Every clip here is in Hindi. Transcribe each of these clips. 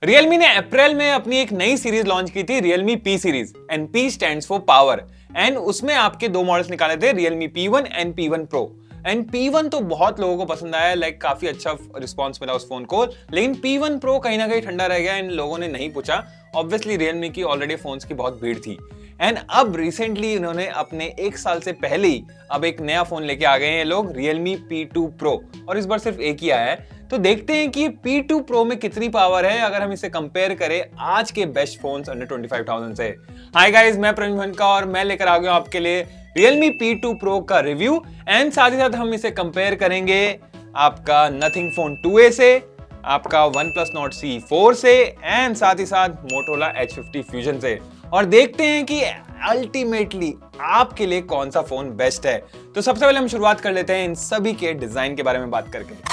Realme ने अप्रैल में अपनी एक नई सीरीज लॉन्च की थी Realme P series and P stands for power and उसमें आपके दो मॉडल्स निकाले थे Realme P1 and P1 Pro and P1 तो बहुत लोगों को पसंद आया, लाइक काफी अच्छा रिस्पांस मिला उस फोन को, लेकिन P1 Pro कहीं ना कहीं ठंडा रह गया एंड लोगों ने नहीं पूछा। ऑब्वियसली Realme की ऑलरेडी फोन्स की बहुत भीड़ थी एंड अब रिसेंटली इन्होंने अपने एक साल से पहले ही अब एक नया फोन लेके आ गए हैं लोग Realme P2 Pro और इस बार सिर्फ एक ही आया है। तो देखते हैं कि P2 Pro में कितनी पावर है अगर हम इसे कंपेयर करें आज के बेस्ट फोन्स अंडर 25,000 से। हाय गाइस, मैं प्रवीण भनका और मैं लेकर आ गया हूं आपके लिए Realme P2 Pro का रिव्यू एंड साथ ही साथ हम इसे कंपेयर करेंगे आपका Nothing Phone 2a से, आपका OnePlus Nord C4 से एंड साथ ही साथ Motorola H50 Fusion से, और देखते हैं कि अल्टीमेटली आपके लिए कौन सा फोन बेस्ट है। तो सबसे पहले हम शुरुआत कर लेते हैं इन सभी के डिजाइन के बारे में बात करके।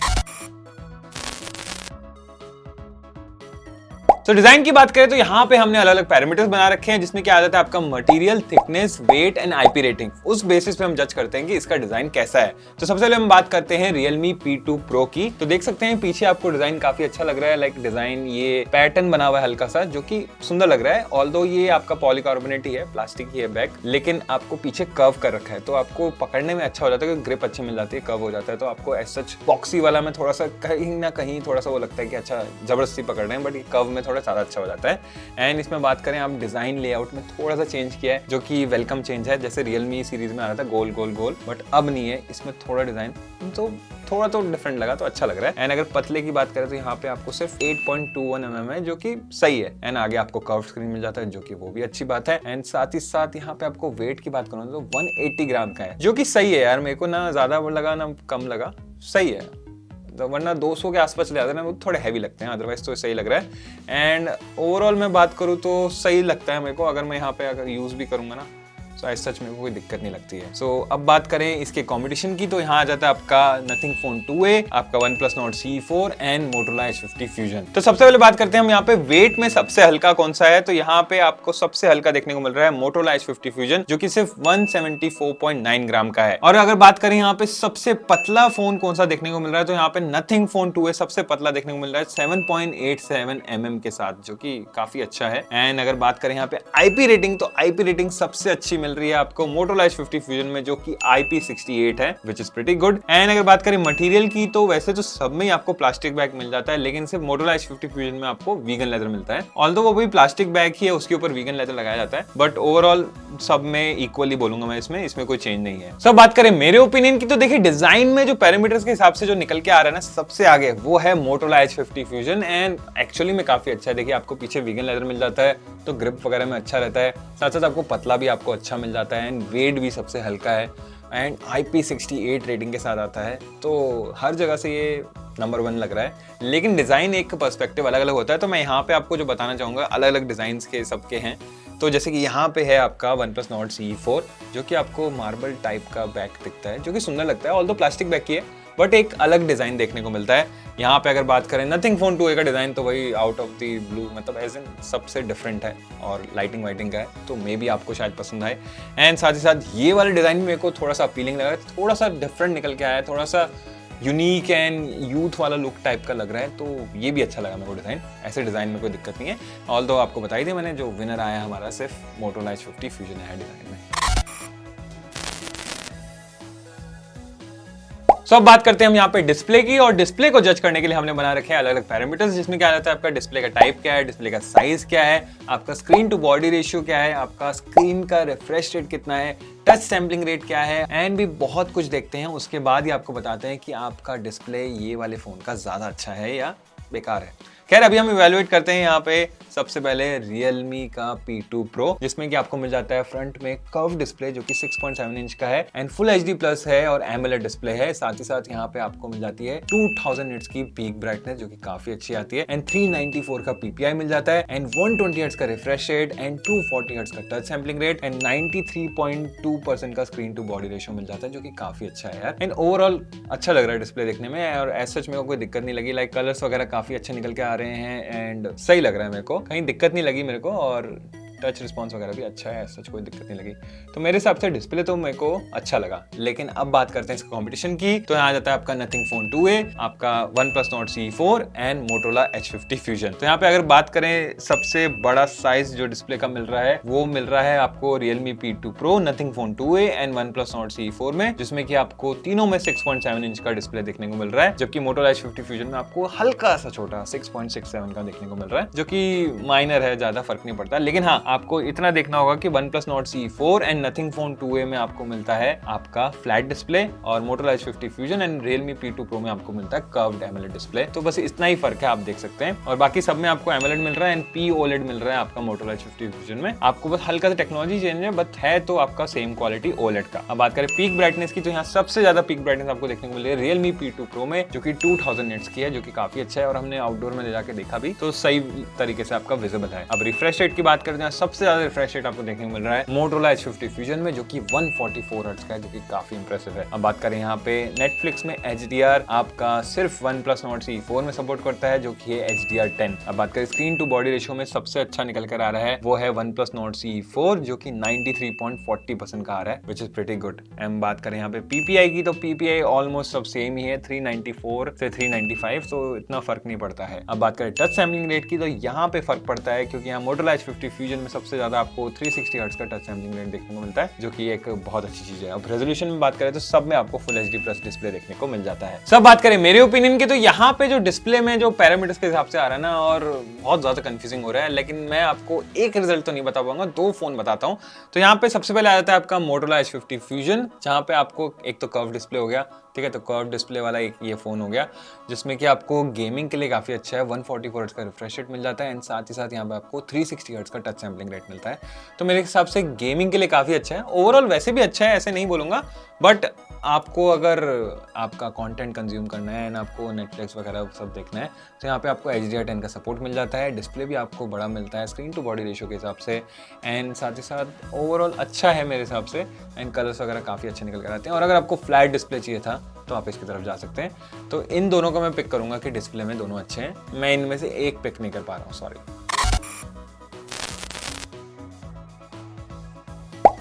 तो डिजाइन की बात करें तो यहाँ पे हमने अलग अलग पैरामीटर्स बना रखे हैं जिसमें क्या आ जाता है आपका material, thickness, weight and IP rating. उस बेसिस पे हम जज करते हैं कि इसका डिजाइन कैसा है। तो सबसे पहले हम बात करते हैं Realme P2 Pro की। तो देख सकते हैं पीछे आपको डिजाइन काफी अच्छा लग रहा है, लाइक डिजाइन ये पैटर्न बना हुआ है हल्का सा जो कि सुंदर लग रहा है। ऑल्दो ये आपका पॉलीकार्बोनेट ही है, प्लास्टिक ही है बैक, लेकिन आपको पीछे कर्व कर रखा है तो आपको पकड़ने में अच्छा हो जाता है, ग्रिप अच्छी मिल जाती है, कर्व हो जाता है। तो आपको एज सच बॉक्सी वाला में थोड़ा सा कहीं ना कहीं थोड़ा सा वो लगता है कि अच्छा जबरदस्ती पकड़ रहे हैं, बट कर्व में थोड़ा ज्यादा अच्छा हो जाता है। एंड इसमें बात करें आप डिजाइन लेआउट में थोड़ा सा चेंज किया है जो कि वेलकम चेंज है। जैसे Realme सीरीज में आ रहा था गोल गोल गोल, बट अब नहीं है, इसमें थोड़ा डिजाइन तो थोड़ा तो डिफरेंट लगा, तो अच्छा लग रहा है। एंड अगर पतले की बात करें तो यहाँ पे आपको सिर्फ 8.21 mm है जो कि सही है। एंड आगे आपको कर्व स्क्रीन मिल जाता है जो कि वो भी अच्छी बात है। एंड साथ ही साथ यहाँ पे आपको वेट की बात करूँ तो 180 ग्राम का है जो कि सही है यार, मेरे को ना ज्यादा लगा ना कम लगा, सही है। तो वरना 200 के आसपास चले जाते हैं ना, वो थोड़े हैवी लगते हैं, अदरवाइज तो सही लग रहा है। एंड ओवरऑल मैं बात करूँ तो सही लगता है मेरे को, अगर मैं यहाँ पे अगर यूज भी करूंगा ना तो एज सच में कोई दिक्कत नहीं लगती है। सो अब बात करें इसके कंपटीशन की तो यहाँ आ जाता है आपका Nothing Phone 2a, आपका OnePlus Nord C4 and Motorola H50 Fusion। तो सबसे पहले बात करते हैं हम यहाँ पे वेट में सबसे हल्का कौन सा है। तो यहाँ पे आपको सबसे हल्का देखने को मिल रहा है Motorola H50 Fusion जो कि सिर्फ 174.9 ग्राम का है। और अगर बात करें यहाँ पे सबसे पतला फोन कौन सा देखने को मिल रहा है तो यहाँ पे Nothing Phone 2a सबसे पतला देखने को मिल रहा है 7.87 mm के साथ, जो कि काफी अच्छा है। एंड अगर बात करें यहाँ पे आईपी रेटिंग तो आईपी रेटिंग सबसे अच्छी मिल रही है आपको Motorola H50 Fusion में जो कि IP68 है, which is pretty good। And अगर बात करें मटेरियल की तो वैसे तो सब में ही आपको प्लास्टिक बैग मिल जाता है, लेकिन सिर्फ Motorola H50 Fusion में आपको वीगन लेदर मिलता है। ऑल्दो वो भी प्लास्टिक बैग ही है, उसके ऊपर वीगन लेदर लगाया जाता है, बट ओवरऑल सब में इक्वली बोलूंगा मैं, इसमें कोई चेंज नहीं है। सब बात करें मेरे ओपिनियन की तो देखिए डिजाइन में जो पैरामीटर्स के हिसाब से जो निकल के आ रहा है ना सबसे आगे, वो है Motorola H50 Fusion and actually में काफी अच्छा है। देखिए आपको पीछे वीगन लेदर मिल जाता है तो ग्रिप वगैरह में अच्छा रहता है, साथ साथ आपको पतला भी आपको अच्छा मिल जाता है एंड वेट भी सबसे हल्का है एंड IP68 रेटिंग के साथ आता है। तो हर जगह से ये नंबर 1 लग रहा है, लेकिन डिजाइन एक पर्सपेक्टिव अलग अलग होता है। तो मैं यहाँ पे आपको जो बताना चाहूंगा अलग अलग डिजाइन के सबके हैं। तो जैसे कि यहाँ पे है आपका OnePlus Nord C4 जो कि आपको मार्बल टाइप का बैक दिखता है जो कि सुंदर लगता है, ऑल्दो प्लास्टिक बैक की है बट एक अलग डिजाइन देखने को मिलता है। यहाँ पे अगर बात करें Nothing Phone 2a का डिजाइन तो वही आउट ऑफ द ब्लू, मतलब एज इन सबसे डिफरेंट है और लाइटिंग वाइटिंग का है, तो मे भी आपको शायद पसंद आए। एंड साथ ही साथ ये वाला डिजाइन मेरे को थोड़ा सा अपीलिंग लगा है, थोड़ा सा डिफरेंट निकल के आया है, थोड़ा सा यूनिक एंड यूथ वाला लुक टाइप का लग रहा है, तो ये भी अच्छा लगा मेरे को डिजाइन। ऐसे डिजाइन में कोई दिक्कत नहीं है। ऑल्दो आपको बताई थी मैंने, जो विनर आया हमारा सिर्फ Motorola H50 Fusion है डिजाइन में। सो अब बात करते हैं हम यहाँ पे डिस्प्ले की, और डिस्प्ले को जज करने के लिए हमने बना रखे हैं अलग अलग पैरामीटर्स जिसमें क्या रहता है आपका डिस्प्ले का टाइप क्या है, डिस्प्ले का साइज क्या है, आपका स्क्रीन टू बॉडी रेशियो क्या है, आपका स्क्रीन का रिफ्रेश रेट कितना है, टच सैम्पलिंग रेट क्या है, एंड भी बहुत कुछ देखते हैं। उसके बाद ही आपको बताते हैं कि आपका डिस्प्ले ये वाले फोन का ज्यादा अच्छा है या बेकार है। खैर अभी हम इवैल्यूएट करते हैं यहाँ पे सबसे पहले Realme का P2 Pro जिसमें कि आपको मिल जाता है फ्रंट में कर्व डिस्प्ले जो कि 6.7 इंच का है एंड फुल HD प्लस है और AMOLED डिस्प्ले है। साथ ही साथ यहाँ पे आपको मिल जाती है 2000 निट्स की पीक ब्राइटनेस जो कि काफी अच्छी आती है एंड 394 का PPI मिल जाता है एंड 120 हर्ट्ज का रिफ्रेश रेट एंड 240 हर्ट्ज का टच सैम्पलिंग रेट एंड 93.2% का स्क्रीन टू बॉडी रेशियो मिल जाता है जो कि काफी अच्छा है यार। एंड ओवरऑल अच्छा लग रहा है डिस्प्ले देखने में और एज सच मेरे को कोई दिक्कत नहीं लगी, लाइक कलर्स वगैरह काफी अच्छे निकल के आ रहे हैं एंड सही लग रहा है मेरे को, कहीं दिक्कत नहीं लगी मेरे को और टच रिस्पॉन्स वगैरह भी अच्छा है, सच कोई दिक्कत नहीं लगी। तो मेरे हिसाब से डिस्प्ले तो मेरे को अच्छा लगा। लेकिन अब बात करते हैं इसका कंपटीशन की, तो यहाँ आ जाता है आपका नथिंग फोन 2a, आपका OnePlus Nord CE4 and Motorola H50 Fusion। तो यहाँ पे अगर बात करें सबसे बड़ा साइज जो डिस्प्ले का मिल रहा है वो मिल रहा है आपको Realme P2 Pro, Nothing Phone 2a and OnePlus Nord CE4 में, जिसमें कि आपको तीनों में 6.7 इंच का डिस्प्ले देखने को मिल रहा है, जबकि Motorola H50 Fusion में आपको हल्का सा छोटा 6.67 का देखने को मिल रहा है, जो कि माइनर है, ज्यादा फर्क नहीं पड़ता। लेकिन हाँ, आपको इतना देखना होगा कि OnePlus Nord CE4 and Nothing Phone 2a में आपको मिलता है आपका फ्लैट डिस्प्ले, और Motorola H50 Fusion and Realme P2 Pro में आपको मिलता है कर्व्ड AMOLED डिस्प्ले। तो बस इतना ही फर्क है, आप देख सकते हैं। और बाकी सब में आपको AMOLED मिल रहा है एंड POLED मिल रहा है आपका Motorola H50 Fusion में। आपको बस हल्का सा टेक्नोलॉजी चेंज है, बट है तो आपका सेम क्वालिटी OLED का। अब बात करें पीक ब्राइटनेस की, तो यहाँ सबसे ज्यादा पीक ब्राइटनेस आपको देखने को मिल रही है Realme P2 Pro में, जो कि 2000 निट्स की है, जो कि काफी अच्छा है। और हमने आउटडोर में ले जाके देखा भी, तो सही तरीके से आपका विजिबल है। अब रिफ्रेश रेट की बात करते हैं, सबसे ज्यादा रिफ्रेश रेट आपको देखने को मिल रहा है Motorola H50 Fusion में, जो कि 144 हर्ट्ज का है, जो कि काफी इंप्रेसिव है। अब बात करें यहाँ पे Netflix में HDR आपका सिर्फ OnePlus Nord CE4 में सपोर्ट करता है, जो कि है HDR10। अब बात करें स्क्रीन टू बॉडी रेशियो में सबसे अच्छा निकल कर आ रहा है वो है OnePlus Nord CE4, जो कि 93.40% का आ रहा है, which is pretty good। And बात करें यहाँ पे PPI की, तो PPI ऑलमोस्ट सब सेम ही है, 394 से 395, तो इतना फर्क नहीं पड़ता है। अब बात करें टच सैम्पलिंग रेट की, तो यहाँ पे फर्क पड़ता है, क्योंकि यहाँ Motorola H50 Fusion में सबसे ज्यादा आपको 360 हर्ट्ज का टच सैम्पलिंग रेट देखने को मिलता है, जो कि एक बहुत अच्छी चीज है। अब रेजोल्यूशन में बात करें तो सब में आपको फुल HD प्लस डिस्प्ले देखने को मिल जाता है। सब बात करें मेरे ओपिनियन की, तो यहाँ पे जो डिस्प्ले में जो पैरामीटर्स के हिसाब से आ रहा है ना, और बहुत ज्यादा कंफ्यूजिंग हो रहा है, लेकिन मैं आपको एक रिजल्ट तो नहीं बता पाऊंगा, दो फोन बताता हूँ। तो यहाँ पे सबसे पहले आ जाता है आपका Motorola H50 Fusion, जहाँ पे आपको एक तो कर्व डिस्प्ले हो गया, ठीक है, तो कर्व डिस्प्ले वाला एक ये फोन हो गया, जिसमें कि आपको गेमिंग के लिए काफी अच्छा है, 144 हर्ट्ज का रिफ्रेश रेट मिल जाता है, एंड साथ ही साथ यहाँ पे आपको 360 हर्ट्ज का टच सैम्पलिंग रेट मिलता है। तो मेरे हिसाब से गेमिंग के लिए काफी अच्छा है। ओवरऑल वैसे भी अच्छा है, ऐसे नहीं बोलूंगा, बट आपको अगर आपका कंटेंट कंज्यूम करना है एंड आपको नेटफ्लिक्स वगैरह सब देखना है, तो यहाँ पे आपको HDR10 का सपोर्ट मिल जाता है, डिस्प्ले भी आपको बड़ा मिलता है स्क्रीन टू बॉडी रेशियो के हिसाब से, एंड साथ ही साथ ओवरऑल अच्छा है मेरे हिसाब से, एंड कलर्स वगैरह काफ़ी अच्छे निकल कर आते हैं। और अगर आपको फ्लैट डिस्प्ले चाहिए था तो आप इसकी तरफ जा सकते हैं। तो इन दोनों को मैं पिक करूंगा कि डिस्प्ले में दोनों अच्छे हैं, मैं इनमें से एक पिक नहीं कर पा रहा हूँ, सॉरी।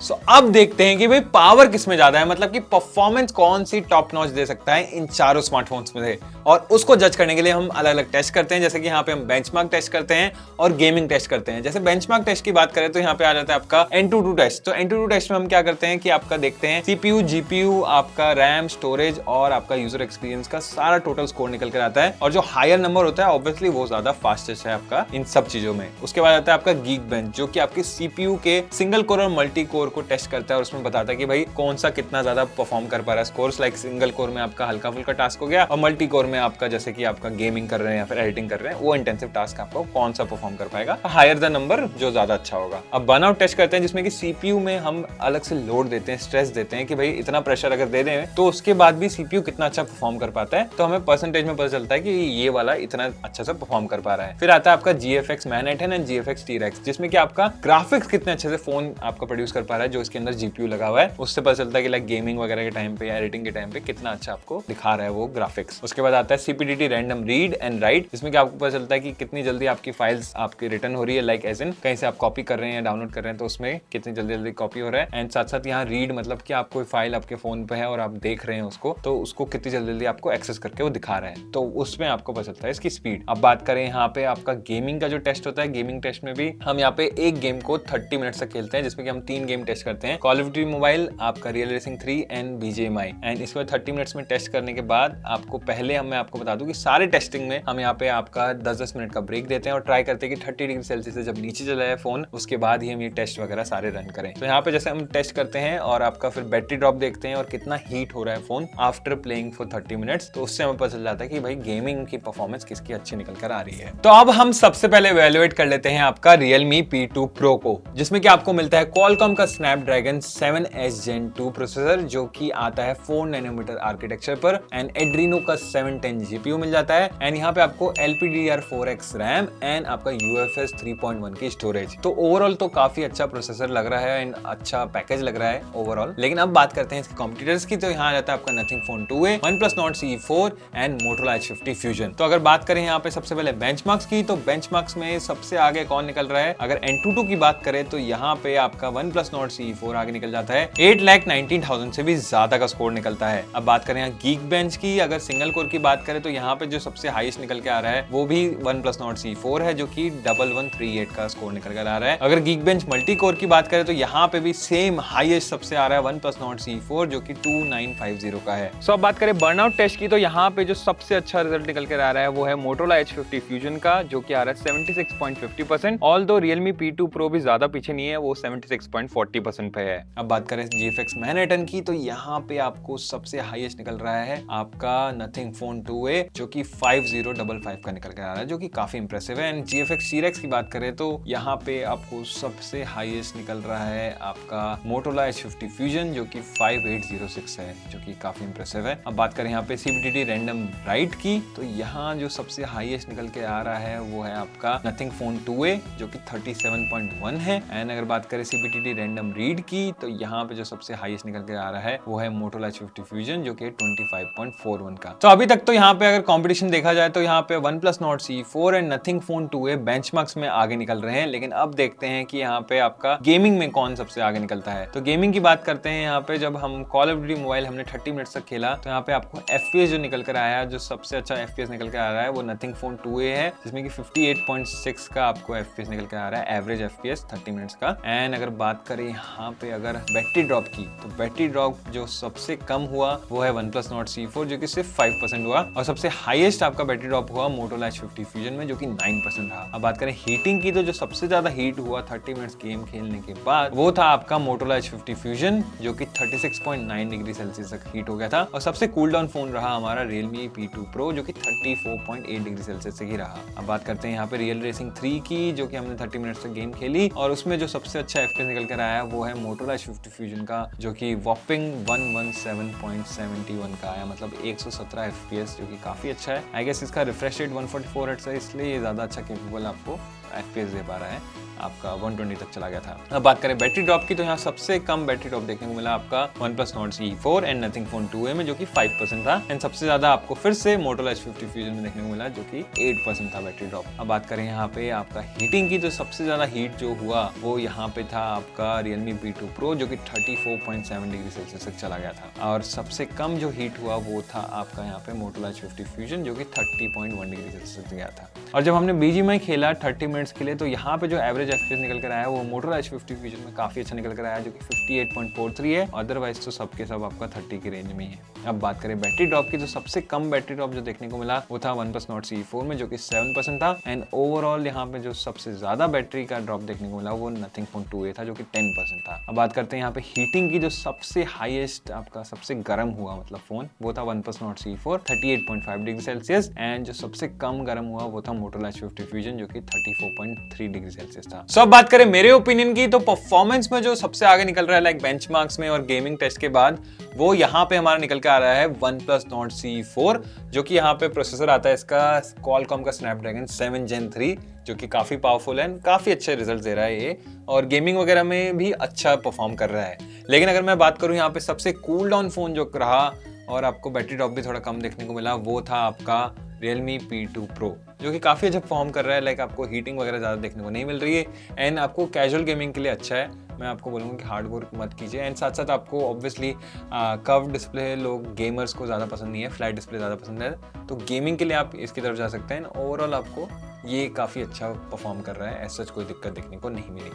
सो अब देखते हैं कि भाई पावर किसमें ज्यादा है, मतलब कि परफॉर्मेंस कौन सी टॉप नॉच दे सकता है इन चारों स्मार्टफोन्स में से, और उसको जज करने के लिए हम अलग अलग टेस्ट करते हैं। जैसे कि यहाँ पे हम बेंचमार्क टेस्ट करते हैं और गेमिंग टेस्ट करते हैं। जैसे बेंचमार्क टेस्ट की बात करें तो यहाँ पे आ जाता है आपका N22 टेस्ट। तो N22 टेस्ट में हम क्या करते हैं कि आपका देखते हैं CPU, GPU, आपका रैम, स्टोरेज और आपका यूजर एक्सपीरियंस का सारा टोटल स्कोर निकल कर आता है, और जो हायर नंबर होता है ऑब्वियसली वो ज्यादा फास्टेस्ट है आपका इन सब चीजों में। उसके बाद आता है आपका गीक बेंच, जो कि आपके CPU के सिंगल कोर और मल्टी कोर को टेस्ट करता है, और उसमें बताता है कि भाई कौन सा कितना ज्यादा परफॉर्म कर पा रहा है। स्कोर्स लाइक सिंगल कोर में आपका हल्का फुल्का टास्क हो गया, और मल्टी कोर में आपका जैसे कि आपका गेमिंग कर रहे हैं या फिर एडिटिंग कर रहे हैं, वो इंटेंसिव टास्क आपको कौन सा परफॉर्म कर पाएगा, हायर द नंबर जो ज्यादा अच्छा होगा। अब बर्नआउट टेस्ट करते हैं, जिसमें कि CPU में हम अलग से लोड देते हैं, स्ट्रेस देते हैं कि भाई इतना प्रेशर अगर दे दें तो उसके बाद भी CPU कितना अच्छा परफॉर्म कर पाता है, तो हमें परसेंटेज में पता चलता है कि ये वाला इतना अच्छा से परफॉर्म कर पा रहा है। फिर आता है आपका GFX Manhattan and GFX T-Rex, जिसमें कि आपका ग्राफिक्स कितने अच्छे से फोन आपका प्रोड्यूस कर पा रहा है, जो इसके अंदर GPU लगा हुआ है, उससे पता चलता है कि लाइक गेमिंग वगैरह के टाइम पे या एडिटिंग के टाइम पे कितना अच्छा आपको दिखा रहा है वो ग्राफिक्स। उसके बाद आता है CPDT random read and right, जिसमें कि आपको पता चलता है कि कितनी जल्दी आपकी फाइल्स आपकी रिटर्न हो रही है, लाइक एज इन कहीं से आप कॉपी कर रहे हैं या डाउनलोड कर रहे हैं तो उसमें कितनी जल्दी जल्दी कॉपी हो रहा है। एंड साथ साथ यहाँ रीड मतलब कि आप कोई फाइल आपके फोन पे है और आप देख रहे हैं उसको, तो उसको कितनी जल्दी जल्दी आपको एक्सेस करके वो दिखा रहा है, तो उसमें आपको पता चलता है इसकी स्पीड। अब बात करें यहाँ पे आपका गेमिंग का जो टेस्ट होता है, गेमिंग टेस्ट में भी हम यहाँ पे एक गेम को 30 मिनट तक खेलते हैं, जिसमें कि हम 3 गेम टेस्ट करते हैं, कॉल ऑफ ड्यूटी मोबाइल, आपका real racing 3 and BGMI। And इसमें 30 मिनट्स में टेस्ट करने के बाद आपको पहले मैं आपको बता दूं कि सारे टेस्टिंग में हम यहाँ पे आपका 10-10 मिनट का ब्रेक देते हैं और ट्राई करते हैं कि 30 डिग्री सेल्सियस से जब नीचे चला है फोन, उसके बाद ही हम ये टेस्ट वगैरह सारे रन करें। तो यहाँ पे जैसे हम टेस्ट करते हैं और आपका फिर बैटरी ड्रॉप देखते हैं और कितना हीट हो रहा है phone after playing for 30 minutes, तो उससे हमें पता चल जाता है कि भाई गेमिंग की परफॉर्मेंस किसकी अच्छी निकल कर आ रही है। तो अब हम सबसे पहले इवैल्यूएट कर लेते हैं आपका Realme P2 Pro को, जिसमें कि आपको मिलता है Qualcomm का Snapdragon 7S Gen 2 प्रोसेसर, जो कि आता है 4 नैनोमीटर आर्किटेक्चर पर, एंड Adreno का 7 10 जीपीयू मिल जाता है एंड यहाँ पे आपको LPDDR4X रैम एंड आपका UFS 3.1 की स्टोरेज। तो ओवरऑल तो काफी अच्छा प्रोसेसर लग रहा है एंड अच्छा पैकेज लग रहा है ओवरऑल। लेकिन अब बात करते हैं इसके कॉम्पिटिटर्स की, तो यहाँ आ जाता है आपका Nothing Phone 2a, OnePlus Nord CE4 and Motorola H50 Fusion। तो अगर बात करें यहाँ पे सबसे पहले बेंचमार्क्स की, तो बेंचमार्क्स में सबसे आगे कौन निकल रहा है? अगर Antutu की बात करें तो यहाँ पे आपका OnePlus Nord CE4 आगे निकल जाता है, 8,19,000 से भी ज्यादा का स्कोर निकलता है। अब बात करें यहाँ Geekbench की, अगर सिंगल कोर की बात करें तो यहाँ पे जो सबसे हाईएस्ट निकल के आ रहा है वो भी OnePlus Nord CE4 है, जो कि 1138 का स्कोर निकल कर आ रहा है। अगर Geekbench मल्टी कोर की बात करें तो यहाँ पे भी सेम हाईएस्ट सबसे आ रहा है OnePlus Nord CE4 जो कि 2950 का है। सो अब बात करें बर्नआउट टेस्ट की, तो यहाँ पे जो सबसे अच्छा रिजल्ट निकल कर आ रहा है वो है Motorola H50 Fusion का, जो कि आ रहा है 76.50%। ऑल्दो Realme P2 Pro भी ज्यादा पीछे नहीं है, वो 76.40% पे है। अब बात करें GFX Manhattan की, तो यहाँ पे आपको सबसे हाईएस्ट निकल रहा है आपका Nothing Phone 2a जो कि 5055 का निकल कर आ रहा है, जो कि काफी इंप्रेसिव है। एंड GFX T-Rex की बात करें तो यहाँ पे आपको सबसे हाईएस्ट निकल रहा है आपका Motorola H50 Fusion जो कि 5806 है, जो कि काफी इंप्रेसिव है। अब बात करें यहाँ पे CBTT रैंडम राइट की, तो यहाँ जो सबसे हाईएस्ट निकल के आ रहा है वो है आपका Nothing Phone 2a जो कि 37.1 है। एंड अगर बात करें CBTT रैंडम रीड की, तो यहाँ पे जो सबसे हाईएस्ट निकल के आ रहा है वो है Motorola H50 Fusion जो कि 25.41 का। तो अभी तक तो यहाँ पे अगर कंपटीशन देखा जाए तो यहाँ पे OnePlus Nord CE4 and Nothing Phone 2a benchmarks में आगे निकल रहे हैं। लेकिन अब देखते हैं कि यहाँ पे आपका गेमिंग में कौन सबसे आगे निकलता है। तो गेमिंग की बात करते हैं, यहाँ पे जब हम कॉल ऑफ ड्यूटी मोबाइल हमने 30 मिनट्स तक खेला तो यहाँ पे आपको FPS जो निकल कर आया, जो सबसे अच्छा FPS निकल कर आ रहा है वो Nothing Phone 2a है, जिसमें कि 58.6 का आपको FPS निकल कर आ रहा है, एवरेज FPS 30 मिनट्स का। एंड अगर बात करें यहाँ पे अगर बैटरी ड्रॉप की, तो बैटरी ड्रॉप जो सबसे कम हुआ वो है OnePlus Nord CE4 जो कि सिर्फ 5% हुआ, और सबसे हाईएस्ट आपका बैटरी ड्रॉप हुआ Motorola H50 Fusion में जो कि 9% रहा। अब बात करें हीटिंग की, तो जो सबसे ज्यादा हीट हुआ 30 मिनट्स गेम खेलने के बाद वो था आपका Motorola H50 Fusion जो कि 36.9 डिग्री सेल्सियस तक हीट हो गया था। और सबसे कूल डाउन फोन रहा हमारा Realme P2 Pro जो कि 34.8 डिग्री सेल्सियस तक ही रहा। अब बात करते हैं यहाँ पे Real Racing 3 की, जो कि हमने 30 मिनट्स तक गेम खेली और उसमें जो सबसे अच्छा FPS निकल कर आया वो है Motorola H50 Fusion का, जो कि वॉपिंग 117.71 का आया, मतलब 117 FPS, जो कि काफी अच्छा है। आई गेस इसका रिफ्रेश रेट 144 हर्ट्ज है, इसलिए ये ज्यादा अच्छा केपेबल आपको FPS दे पा रहा है, आपका 120 तक चला गया था। अब बात करें बैटरी ड्रॉप की, तो यहाँ सबसे कम बैटरी ड्रॉप देखने को मिला आपका OnePlus Nord CE4 and Nothing Phone 2a में जो कि 5% था। एंड सबसे ज्यादा आपको फिर से Motorola H50 Fusion में देखने को मिला जो कि 8% था बैटरी ड्रॉप। अब बात करें यहाँ पे आपका हीटिंग की, तो सबसे ज्यादा हीट जो हुआ वो यहाँ पे था आपका Realme P2 Pro जो कि 34.7 डिग्री सेल्सियस तक चला गया था, और सबसे कम जो हीट हुआ वो था आपका यहाँ पे Motorola H50 Fusion जो कि 30.1 डिग्री सेल्सियस तक गया था। और जब हमने BGMI खेला 30 मिनट्स के लिए, तो यहाँ पे जो एवरेज FPS निकल कर आया वो Motorola H50 Fusion में काफी अच्छा निकल कर आया, जो कि 58.43 है। अदरवाइज तो सबके सब आपका 30 की रेंज में ही है। अब बात करें बैटरी ड्रॉप की, तो सबसे कम बैटरी ड्रॉप जो देखने को मिला वो था OnePlus Nord CE4 में जो कि 7% था। एंड ओवरऑल यहाँ पे जो सबसे ज्यादा बैटरी का ड्रॉप देखने को मिला वो Nothing Phone 2a था जो कि 10% था। अब बात करते हैं यहाँ पे हीटिंग की, जो सबसे हाईएस्ट आपका सबसे गर्म हुआ मतलब फोन वो था OnePlus Nord CE4 38.5 degree Celsius, and जो सबसे कम गर्म हुआ वो था Motorola H50 Fusion जो कि 34.3 डिग्री सेल्सियस था। अब बात करें मेरे ओपिनियन की, तो परफॉर्मेंस में जो सबसे आगे निकल रहा है लाइक बेंचमार्क्स में और गेमिंग टेस्ट के बाद, वो यहाँ पे हमारा निकल के आ रहा है OnePlus Nord CE4 जो कि यहाँ पे प्रोसेसर आता है इसका Qualcomm का Snapdragon 7 Gen 3 जो कि काफी पावरफुल है, काफी अच्छे रिजल्ट दे रहा है ये, और गेमिंग वगैरह में भी अच्छा परफॉर्म कर रहा है। लेकिन अगर मैं बात करूँ यहाँ पे सबसे कूल डाउन फोन जो रहा और आपको बैटरी ड्रॉप भी थोड़ा कम देखने को मिला वो था आपका Realme P2 Pro जो कि काफ़ी अच्छा परफॉर्म कर रहा है। लाइक आपको हीटिंग वगैरह ज़्यादा देखने को नहीं मिल रही है, एंड आपको कैजुअल गेमिंग के लिए अच्छा है। मैं आपको बोलूँगा कि हार्ड वर्क मत कीजिए, एंड साथ साथ आपको ऑब्वियसली कर्व डिस्प्ले लोग गेमर्स को ज़्यादा पसंद नहीं है, फ्लैट डिस्प्ले ज़्यादा पसंद है, तो गेमिंग के लिए आप इसकी तरफ जा सकते हैं। ओवरऑल आपको ये काफ़ी अच्छा परफॉर्म कर रहा है, ऐसा कोई दिक्कत देखने को नहीं मिली।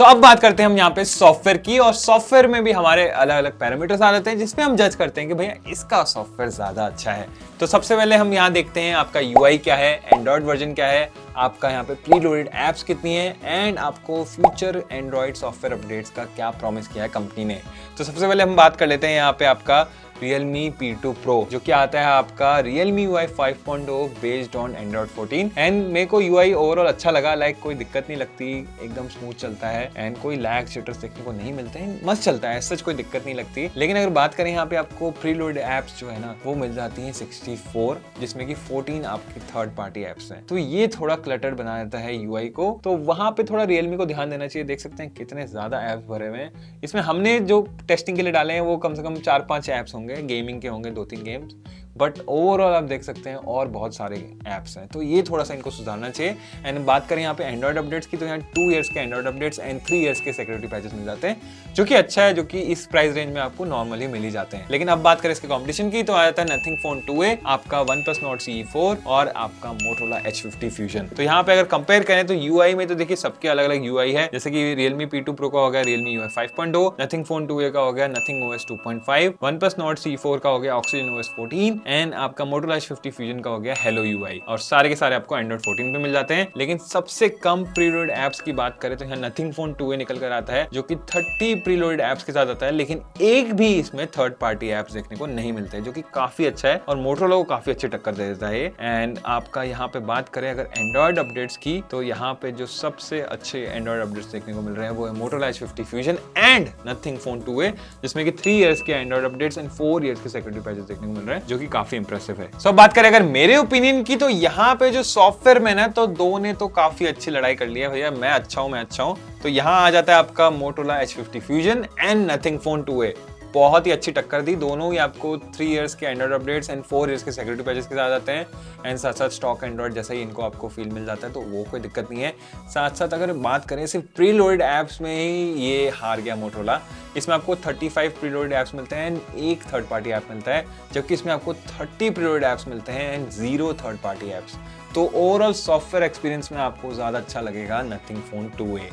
अब बात करते हैं हम यहाँ पे सॉफ्टवेयर की, और सॉफ्टवेयर में भी हमारे अलग अलग पैरामीटर्स आ जाते हैं जिसमें हम जज करते हैं कि भैया इसका सॉफ्टवेयर ज्यादा अच्छा है तो सबसे पहले हम यहाँ देखते हैं आपका UI क्या है, एंड्रॉइड वर्जन क्या है, आपका यहाँ पे प्री लोडेड एप्स कितनी है एंड आपको फ्यूचर एंड्रॉइड सॉफ्टवेयर अपडेट्स का क्या प्रॉमिस किया है कंपनी ने। तो सबसे पहले हम बात कर लेते हैं यहाँ पे आपका Realme P2 Pro जो कि आता है आपका Realme UI 5.0 based on Android 14 and मेरे को UI ओवरऑल अच्छा लगा, लाइक कोई दिक्कत नहीं लगती, एकदम स्मूथ चलता है एंड कोई लैग जिटर्स देखने को नहीं मिलते हैं, मस्त चलता है, सच कोई दिक्कत नहीं लगती। लेकिन अगर बात करें यहाँ पे आपको प्री लोडेड एप्स जो है ना वो मिल जाती है 64, जिसमें कि 14 आपकी थर्ड पार्टी एप्स हैं, तो ये थोड़ा क्लटर्ड बना देता है UI को, तो वहां पे थोड़ा Realme को ध्यान देना चाहिए। देख सकते हैं कितने ज्यादा एप्स भरे हुए हैं, इसमें हमने जो टेस्टिंग के लिए डाले हैं वो कम से कम 4-5 एप्स होंगे, गेमिंग के होंगे 2-3 गेम्स, बट ओवरऑल आप देख सकते हैं और बहुत सारे एप्स हैं, तो ये थोड़ा सा इनको सुधारना चाहिए। एंड बात करें यहाँ पे एंड्रॉइड अपडेट्स की, तो यहाँ 2 इयर्स के एंड्रॉइड अपडेट्स एंड 3 इयर्स के सिक्योरिटी पैचेस मिल जाते हैं, जो कि अच्छा है, जो कि इस प्राइस रेंज में आपको नॉर्मली मिल ही जाते हैं। लेकिन अब बात करें इसके कॉम्पिटिशन की, तो आ जाता है नथिंग फोन 2a, आपका OnePlus Nord CE4 और आपका Motorola H50 Fusion। तो यहाँ पे अगर कंपेयर करें तो UI में तो देखिए सबके अलग अलग UI है, जैसे कि Realme P2 Pro का हो गया Realme UI 5.0, nothing phone 2a का हो गया Nothing OS 2.5, OnePlus Nord CE4 का हो गया Oxygen OS 14 एंड आपका Motorola H50 Fusion का हो गया Hello UI, और सारे के सारे आपको Android 14 पे मिल जाते हैं। लेकिन सबसे कम प्रीलोडेड एप्स की बात करें तो यहाँ नथिंग फोन 2a निकल कर आता है, जो कि 30 प्रीलोडेड एप्स के साथ आता है, लेकिन एक भी इसमें थर्ड पार्टी एप्स देखने को नहीं मिलते हैं, जो कि काफी अच्छा है और मोटोरोला को काफी अच्छी टक्कर दे देता है। एंड आपका यहाँ पे बात करें अगर एंड्रॉइड अपडेट्स की, तो यहाँ पे जो सबसे अच्छे एंड्रॉइड अपडेट्स देखने को मिल रहे हैं वो है Motorola H50 Fusion and nothing phone 2a, जिसमें कि 3 इयर्स के एंड्रॉइड अपडेट्स एंड 4 इयर्स के सिक्योरिटी पैचेस देखने को मिल रहे हैं, जो कि काफी इंप्रेसिव है। सो बात करें अगर मेरे ओपिनियन की, तो यहाँ पे जो सॉफ्टवेयर में ना तो दो ने तो काफी अच्छी लड़ाई कर ली है भैया, मैं अच्छा हूँ। तो यहाँ आ जाता है आपका Motorola H50 Fusion and nothing phone 2a, बहुत ही अच्छी टक्कर दी, दोनों ही आपको 3 इयर्स के एंड्रॉइड अपडेट्स एंड 4 इयर्स के सिक्योरिटी पैचेस के साथ आते हैं एंड साथ साथ स्टॉक एंड्रॉइड जैसा ही इनको आपको फील मिल जाता है, तो वो कोई दिक्कत नहीं है। साथ साथ अगर बात करें सिर्फ प्री लोडेड ऐप्स में ही ये हार गया मोटोरोला, इसमें आपको 35 प्री लोडेड ऐप्स मिलते हैं एंड एक थर्ड पार्टी ऐप मिलता है, जबकि इसमें आपको 30 प्री लोडेड ऐप्स मिलते हैं एंड 0 थर्ड पार्टी ऐप्स। तो ओवरऑल सॉफ्टवेयर एक्सपीरियंस में आपको ज्यादा अच्छा लगेगा नथिंग फोन 2a।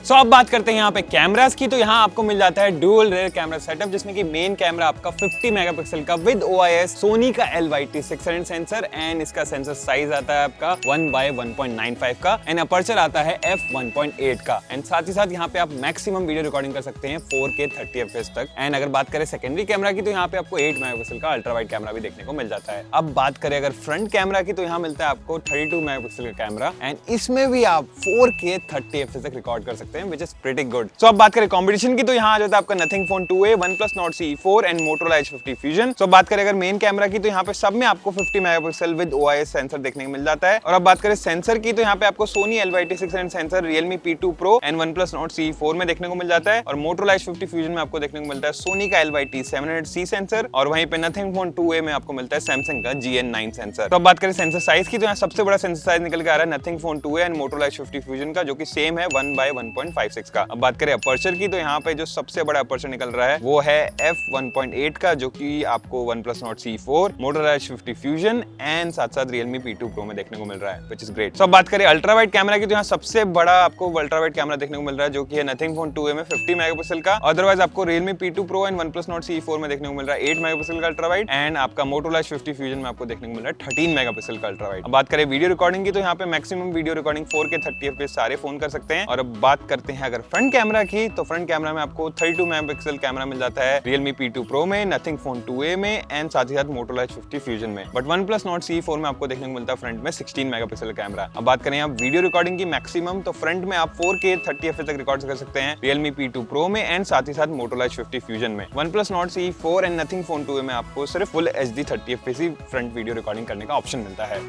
सो अब बात करते हैं यहाँ पे कैमरास की, तो यहाँ आपको मिल जाता है डुअल रेयर कैमरा सेटअप, जिसमें कि मेन कैमरा आपका 50 मेगापिक्सल का विद OIS सोनी का LYT600 सेंसर एंड इसका सेंसर साइज आता है आपका 1/1.95 का एंड अपर्चर आता है f1.8 का एंड साथ ही साथ यहाँ पे आप मैक्सिमम वीडियो रिकॉर्डिंग कर सकते हैं 4K 30 FPS तक। एंड अगर बात करें सेकेंडरी कैमरा की, तो यहाँ पे आपको 8 मेगापिक्सल का अल्ट्रा वाइड कैमरा भी देखने को मिल जाता है। अब बात करें अगर फ्रंट कैमरा की, तो यहाँ मिलता है आपको 32 मेगापिक्सल का कैमरा एंड इसमें भी आप 4K 30 FPS तक रिकॉर्ड कर सकते हैं, which is pretty good। So अब बात करें कंपटीशन की, तो यहाँ आ जाता है आपका nothing phone 2a, OnePlus Nord CE4 and Motorola H50 Fusion। So बात करें अगर मेन कैमरा की, तो यहाँ पे सब में आपको 50 मेगापिक्सल विद OIS सेंसर देखने को मिल जाता है। और अब बात करें सेंसर की, तो यहाँ पे आपको Sony LYT600 sensor Realme P2 Pro and OnePlus Nord CE4 में देखने को मिल जाता है और Motorola H50 Fusion में आपको देखने को मिलता है Sony का LYT700C सेंसर और वहीं पे नथिंग फोन 2a में आपको मिलता है Samsung का GN9 सेंसर। तो अब बात करें सेंसर साइज की, तो यहाँ सबसे बड़ा सेंसर साइज निकल के आ रहा है nothing phone 2a and Motorola H50 Fusion का, जो कि सेम है 1/1.56 का। अब बात करें अपर्चर की, तो यहाँ पे जो सबसे बड़ा अपर्चर निकल रहा है वो है f1.8 का, जो कि आपको OnePlus Nord CE4, Motorola H50 Fusion and साथ साथ Realme P2 Pro में देखने को मिल रहा है, which is great। So अब बात करें अल्ट्रा वाइड कैमरा की, तो यहाँ सबसे बड़ा आपको अल्ट्रा वाइड कैमरा देखने को मिल रहा है, जो कि है नथिंग फोन 2a में 50 मेगापिक्सल का। अदरवाइज आपको Realme P2 Pro and OnePlus Nord CE4 में देखने को मिल रहा है 8 मेगापिक्सल का अल्ट्रा वाइड एंड आपका Motorola H50 Fusion में आपको देखने को मिल रहा है 13 मेगापिक्सल का अल्ट्रा वाइड। अब बात करें वीडियो रिकॉर्डिंग की, तो यहाँ पे maximum video recording 4K 30 FPS सारे फोन कर सकते हैं। और अब बात करते हैं अगर फ्रंट कैमरा की, तो फ्रंट कैमरा में आपको 32 मेगापिक्सल कैमरा मिल जाता है Realme P2 Pro में, नथिंग फोन 2a में एंड साथ ही साथ Motorola H50 Fusion में। बट OnePlus Nord CE4 में आपको देखने को मिलता है फ्रंट में 16 मेगापिक्सल कैमरा। अब बात करें आप वीडियो रिकॉर्डिंग की मैक्सिमम, तो फ्रंट में आप 4K 30 FPS तक रिकॉर्ड कर सकते हैं Realme P2 Pro में एंड साथ ही साथ Motorola H50 Fusion में। OnePlus Nord CE4 and nothing phone 2a में आपको सिर्फ फुल HD 30 FPS ही फ्रंट वीडियो रिकॉर्डिंग करने का ऑप्शन मिलता है।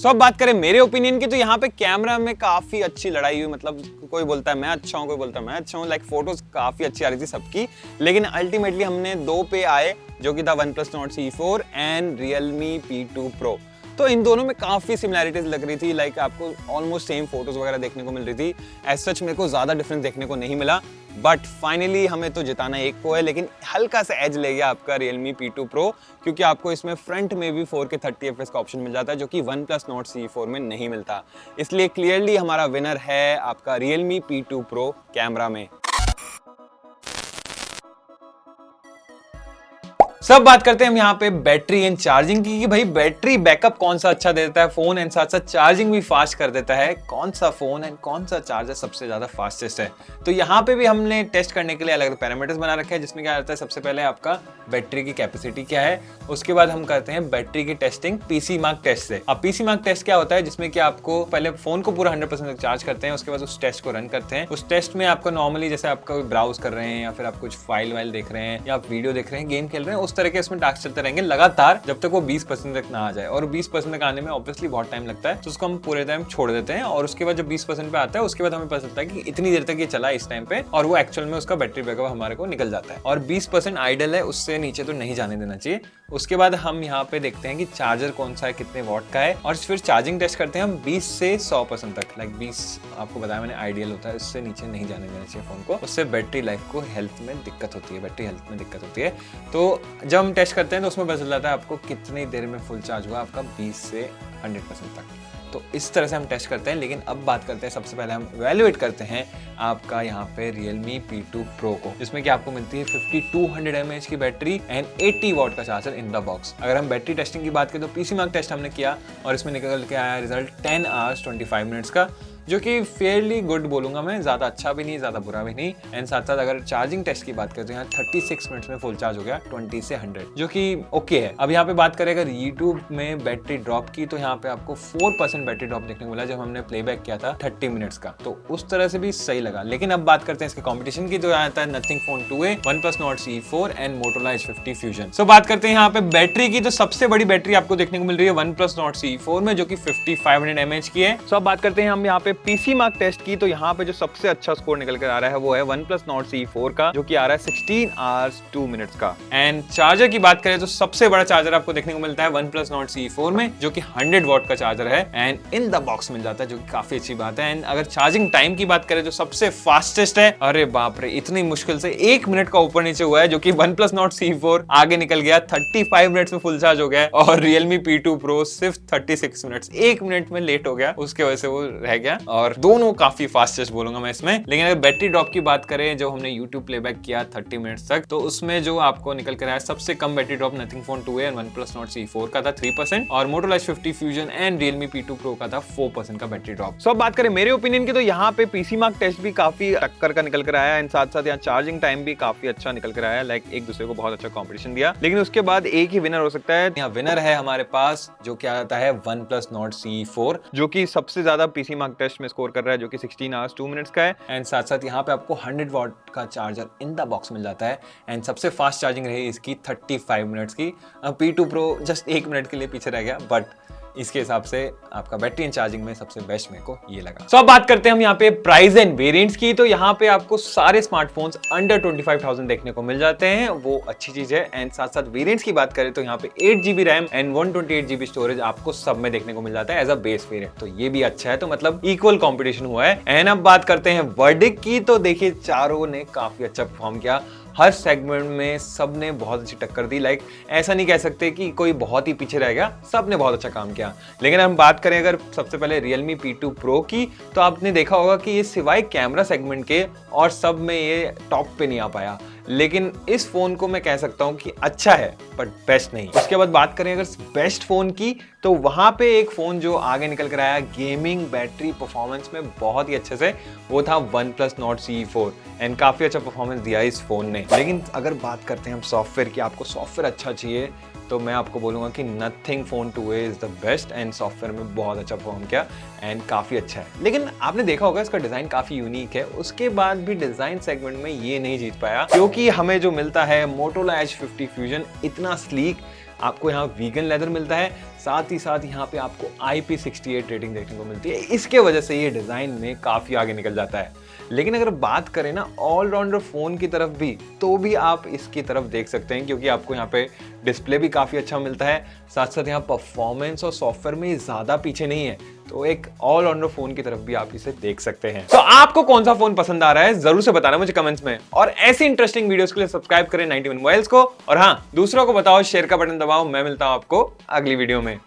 सो अब बात करें मेरे ओपिनियन की, तो यहाँ पे कैमरा में काफी अच्छी लड़ाई हुई। मतलब कोई बोलता है मैं अच्छा हूँ, कोई बोलता है मैं अच्छा हूँ। लाइक फोटोज काफी अच्छी आ रही थी सबकी, लेकिन अल्टीमेटली हमने 2 पे आए, जो कि था OnePlus Nord C4 and Realme P2 Pro। तो इन दोनों में काफी सिमिलैरिटीज लग रही थी। लाइक आपको ऑलमोस्ट सेम फोटोज वगैरह देखने को मिल रही थी। एज सच मेरे को ज्यादा डिफरेंस देखने को नहीं मिला, बट फाइनली हमें तो जिताना एक को है। लेकिन हल्का सा एज ले गया आपका Realme P2 Pro, क्योंकि आपको इसमें फ्रंट में भी 4K 30 FPS का ऑप्शन मिल जाता है, जो कि OnePlus Nord C4 में नहीं मिलता। इसलिए क्लियरली हमारा विनर है आपका Realme P2 Pro कैमरा में। सब बात करते हैं हम यहाँ पे बैटरी एंड चार्जिंग की, कि भाई बैटरी बैकअप कौन सा अच्छा देता है फोन, एंड साथ साथ चार्जिंग भी फास्ट कर देता है। कौन सा फोन एंड कौन सा चार्जर सबसे ज्यादा फास्टेस्ट है, तो यहाँ पे भी हमने टेस्ट करने के लिए अलग अलग पैरामीटर्स बना रखे हैं, जिसमें क्या आता है सबसे पहले आपका बैटरी की कैपेसिटी क्या है, उसके बाद हम करते हैं बैटरी की टेस्टिंग पीसी मार्क टेस्ट से। अब पीसी मार्क टेस्ट क्या होता है, जिसमें कि आपको पहले फोन को पूरा 100% तक चार्ज करते हैं, उसके बाद उस टेस्ट को रन करते हैं। उस टेस्ट में आपको नॉर्मली जैसे आपका ब्राउज कर रहे हैं या फिर आप कुछ फाइल वाइल देख रहे हैं या आप वीडियो देख रहे हैं, गेम खेल रहे हैं, उस तरह के उसमें टास्क चलते रहेंगे लगातार जब तक वो 20% तक ना आ जाए। और 20% तक आने में ऑब्वियसली बहुत टाइम लगता है, तो उसको हम पूरे टाइम छोड़ देते हैं। और उसके बाद जब 20% पे आता है, उसके बाद हमें पता चलता है कि इतनी देर तक ये चला इस टाइम पे, और वो एक्चुअल में उसका बैटरी बैकअप हमारे को निकल जाता है। और 20% आइडल है, उससे नीचे तो नहीं जाने देना चाहिए। उसके बाद हम यहाँ पे देखते हैं कि चार्जर कौन सा है, कितने वॉट का है, और फिर चार्जिंग टेस्ट करते हैं हम 20 से 100% तक। लाइक 20 आपको बताया मैंने आइडियल होता है, उससे नीचे नहीं जाने देना चाहिए फोन को, उससे बैटरी लाइफ को हेल्थ में दिक्कत होती है, बैटरी हेल्थ में दिक्कत होती है। तो जब हम टेस्ट करते हैं तो उसमें पता चल जाता है आपको कितनी देर में फुल चार्ज हुआ आपका 20 से 100% तक। तो इस तरह से हम टेस्ट करते हैं। लेकिन अब बात करते हैं, सबसे पहले हम इवैल्यूएट करते हैं आपका यहाँ पे Realme P2 Pro को, जिसमें कि आपको मिलती है 5200 mAh की बैटरी एंड 80 वॉट का चार्जर इन द बॉक्स। अगर हम बैटरी टेस्टिंग की बात करें तो पीसी मार्क टेस्ट हमने किया और इसमें निकल के आया रिजल्ट 10 hours 25 minutes का, जो कि फेयरली गुड बोलूंगा मैं, ज्यादा अच्छा भी नहीं ज्यादा बुरा भी नहीं। एंड साथ साथ अगर चार्जिंग टेस्ट की बात करें तो यहाँ 36 मिनट्स में फुल चार्ज हो गया 20 से 100, जो कि ओके है। अब यहाँ पे बात करें अगर YouTube में बैटरी ड्रॉप की, तो यहाँ पे आपको 4% बैटरी ड्रॉप देखने को मिला जब हमने प्लेबैक किया था 30 मिनट्स का, तो उस तरह से भी सही लगा। लेकिन अब बात करते हैं इसके कॉम्पिटिशन की, तो आता है Nothing Phone 2a, OnePlus Nord C4 and Motorola H50 Fusion। सो बात करते हैं यहाँ पे बैटरी की, तो सबसे बड़ी बैटरी आपको देखने को मिल रही है OnePlus Nord C4 में, जो कि 5500 mAh की है। सो अब बात करते हैं हम यहाँ पे पीसी मार्क टेस्ट की, तो यहाँ पे जो सबसे अच्छा स्कोर निकल कर आ रहा है वो है OnePlus Nord C4 का, जो कि आ रहा है 16 hours 2 minutes का। एंड चार्जर की बात करें तो सबसे बड़ा चार्जर आपको देखने को मिलता है OnePlus Nord C4 में, जो कि 100 वॉट का चार्जर है एंड इन द बॉक्स मिल जाता है, जो कि काफी अच्छी बात है। एंड अगर चार्जिंग टाइम की बात करें तो सबसे फास्टेस्ट है, अरे बाप रे, इतनी मुश्किल से 1 मिनट का ऊपर नीचे हुआ है, जो कि OnePlus Nord C4 आगे निकल गया, 35 मिनट्स में फुल चार्ज हो गया, और Realme P2 Pro सिर्फ 36 मिनट्स, 1 मिनट में लेट हो गया, उसके वजह से वो रह गया। और दोनों काफी फास्टेस्ट बोलूंगा मैं इसमें। लेकिन अगर बैटरी ड्रॉप की बात करें, जो हमने YouTube प्लेबैक किया 30 मिनट्स तक, तो उसमें जो आपको निकल कर आया सबसे कम battery drop Nothing Phone 2a and OnePlus Nord C4 का था 3%, और Motorola H50 Fusion and Realme P2 Pro का था 4% का बैटरी ड्रॉप। सो अब बात करें मेरे ओपिनियन की, तो यहाँ पे पीसी मार्क टेस्ट भी काफी टक्कर का निकल कर आया, एंड साथ साथ यहाँ चार्जिंग टाइम भी काफी अच्छा निकल कर आया। लाइक एक दूसरे को बहुत अच्छा कॉम्पिटिशन दिया, लेकिन उसके बाद एक ही विनर हो सकता है। यहाँ विनर है हमारे पास, जो क्या आता है OnePlus Nord C4, जो कि सबसे ज्यादा पीसी मार्क टेस्ट में स्कोर कर रहा है, जो कि 16 hours 2 minutes का है। एंड साथ साथ यहाँ पे आपको 100 वॉट का चार्जर इन द बॉक्स मिल जाता है, एंड सबसे फास्ट चार्जिंग रही इसकी 35 मिनट्स की। P2 Pro जस्ट 1 मिनट के लिए पीछे रह गया, बट इसके हिसाब से आपका बैटरी एंड चार्जिंग में सबसे बेस्ट मेरे को ये लगा। सो अब बात करते हैं हम यहाँ पे प्राइस एंड वेरिएंट्स की, तो यहाँ पे आपको सारे स्मार्टफोन्स अंडर 25,000 देखने को मिल जाते हैं, वो अच्छी चीज है। एंड साथ साथ वेरिएंट्स की बात करें तो यहाँ पे 8GB RAM and 128GB storage आपको सब में देखने को मिल जाता है एज अ बेस वेरिएंट, तो ये भी अच्छा है। तो मतलब इक्वल कॉम्पिटिशन हुआ है। एंड अब बात करते हैं वर्डिक्ट की, तो देखिए चारों ने काफी अच्छा परफॉर्म किया, हर सेगमेंट में सब ने बहुत अच्छी टक्कर दी। लाइक ऐसा नहीं कह सकते कि कोई बहुत ही पीछे रह गया, सब ने बहुत अच्छा काम किया। लेकिन हम बात करें अगर सबसे पहले Realme P2 Pro की, तो आपने देखा होगा कि ये सिवाय कैमरा सेगमेंट के और सब में ये टॉप पे नहीं आ पाया, लेकिन इस फोन को मैं कह सकता हूं कि अच्छा है बट बेस्ट नहीं। उसके बाद बात करें अगर बेस्ट फोन की, तो वहां पे एक फोन जो आगे निकल कर आया गेमिंग बैटरी परफॉर्मेंस में बहुत ही अच्छे से, वो था OnePlus Nord C4 एंड काफी अच्छा परफॉर्मेंस दिया इस फोन ने। लेकिन अगर बात करते हैं हम सॉफ्टवेयर की, आपको सॉफ्टवेयर अच्छा चाहिए, तो मैं आपको बोलूंगा कि Nothing Phone 2a is the best, and software में बहुत अच्छा परफॉर्म किया एंड काफी अच्छा है। लेकिन आपने देखा होगा इसका डिजाइन काफी यूनिक है, उसके बाद भी डिजाइन सेगमेंट में ये नहीं जीत पाया, क्योंकि हमें जो मिलता है Motorola H50 Fusion इतना स्लीक, आपको यहाँ वीगन लेदर मिलता है, साथ ही साथ यहाँ पे आपको IP68 रेटिंग देखने को मिलती है। इसके वजह से ये डिजाइन में काफी आगे निकल जाता है। लेकिन अगर बात करें ना ऑलराउंडर फोन की तरफ भी, तो भी आप इसकी तरफ देख सकते हैं, क्योंकि आपको यहाँ पे डिस्प्ले भी काफी अच्छा मिलता है, साथ साथ यहाँ परफॉर्मेंस और सॉफ्टवेयर में ज्यादा पीछे नहीं है। तो एक ऑलराउंडर फोन की तरफ भी आप इसे देख सकते हैं। तो आपको कौन सा फोन पसंद आ रहा है जरूर से बताना मुझे कमेंट्स में, और ऐसी इंटरेस्टिंग वीडियोस के लिए सब्सक्राइब करें 91 मोबाइल्स को, और हाँ, दूसरों को बताओ, शेयर का बटन दबाओ। मैं मिलता हूं आपको अगली वीडियो में।